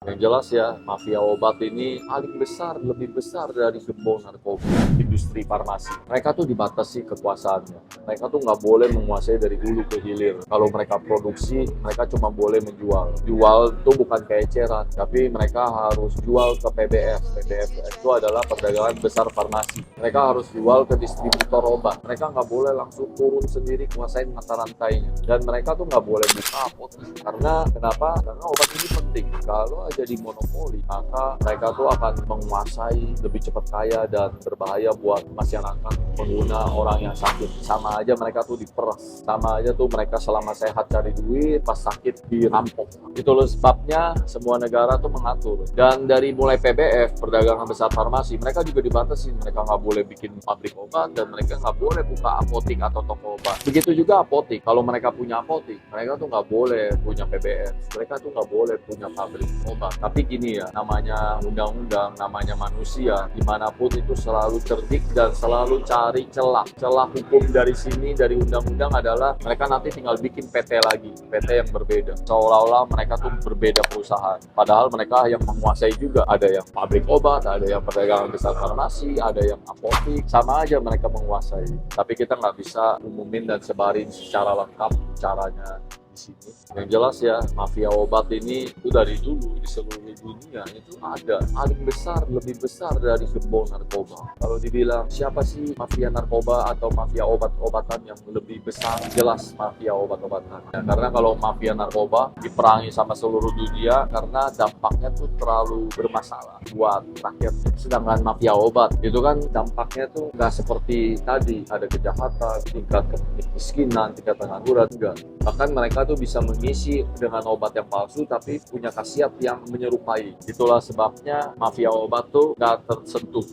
Yang jelas ya, mafia obat ini paling besar, lebih besar dari gembong narkoba, industri farmasi. Mereka tuh dibatasi kekuasaannya. Mereka tuh nggak boleh menguasai dari hulu ke hilir. Kalau mereka produksi, mereka cuma boleh menjual. Jual itu bukan kayak eceran, tapi mereka harus jual ke PBF. PBF itu adalah perdagangan besar farmasi. Mereka harus jual ke distributor obat. Mereka nggak boleh langsung turun sendiri kuasain mata rantainya. Dan mereka tuh nggak boleh buka apotek. Karena kenapa? Karena obat ini penting. Kalau aja di monopoli, maka mereka tuh akan menguasai, lebih cepat kaya dan berbahaya buat masyarakat, pengguna, orang yang sakit. Sama aja mereka tuh diperas. Sama aja tuh mereka selama sehat cari duit, pas sakit dirampok. Itu loh sebabnya semua negara tuh mengatur. Dan dari mulai PBF, perdagangan besar farmasi, mereka juga dibatasi. Mereka nggak boleh bikin pabrik obat dan mereka nggak boleh buka apotik atau toko obat. Begitu juga apotik. Kalau mereka punya apotik, mereka tuh nggak boleh punya PBF. Mereka tuh nggak boleh punya pabrik obat. Tapi gini ya, namanya undang-undang, namanya manusia, dimanapun itu selalu cerdik dan selalu cari celah. Celah hukum dari sini, dari undang-undang adalah mereka nanti tinggal bikin PT lagi, PT yang berbeda. Seolah-olah mereka tuh berbeda perusahaan. Padahal mereka yang menguasai juga. Ada yang pabrik obat, ada yang perdagangan besar farmasi, ada yang apotik. Sama aja mereka menguasai. Tapi kita nggak bisa umumin dan sebarin secara lengkap caranya di sini. Yang jelas ya, mafia obat ini itu dari dulu di seluruh dunia itu ada. Paling besar, lebih besar dari gembong narkoba. Kalau dibilang siapa sih mafia narkoba atau mafia obat-obatan yang lebih besar, jelas mafia obat-obatan. Ya, karena kalau mafia narkoba diperangi sama seluruh dunia karena dampaknya tuh terlalu bermasalah buat rakyat. Sedangkan mafia obat itu kan dampaknya tuh nggak seperti tadi, ada kejahatan, tingkat kemiskinan, tingkat pengangguran, enggak. Bahkan mereka tuh bisa mengisi dengan obat yang palsu tapi punya khasiat yang menyerupai. Itulah sebabnya mafia obat tuh nggak tersentuh.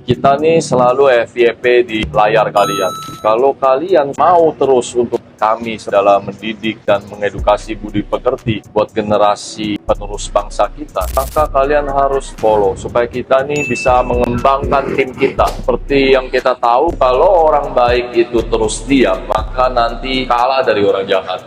Kita nih selalu FYP di layar kalian. Kalau kalian mau terus untuk kami dalam mendidik dan mengedukasi budi pekerti buat generasi penerus bangsa kita, maka kalian harus follow supaya kita nih bisa mengembangkan tim kita. Seperti yang kita tahu, kalau orang baik itu terus diam, maka nanti kalah dari orang jahat.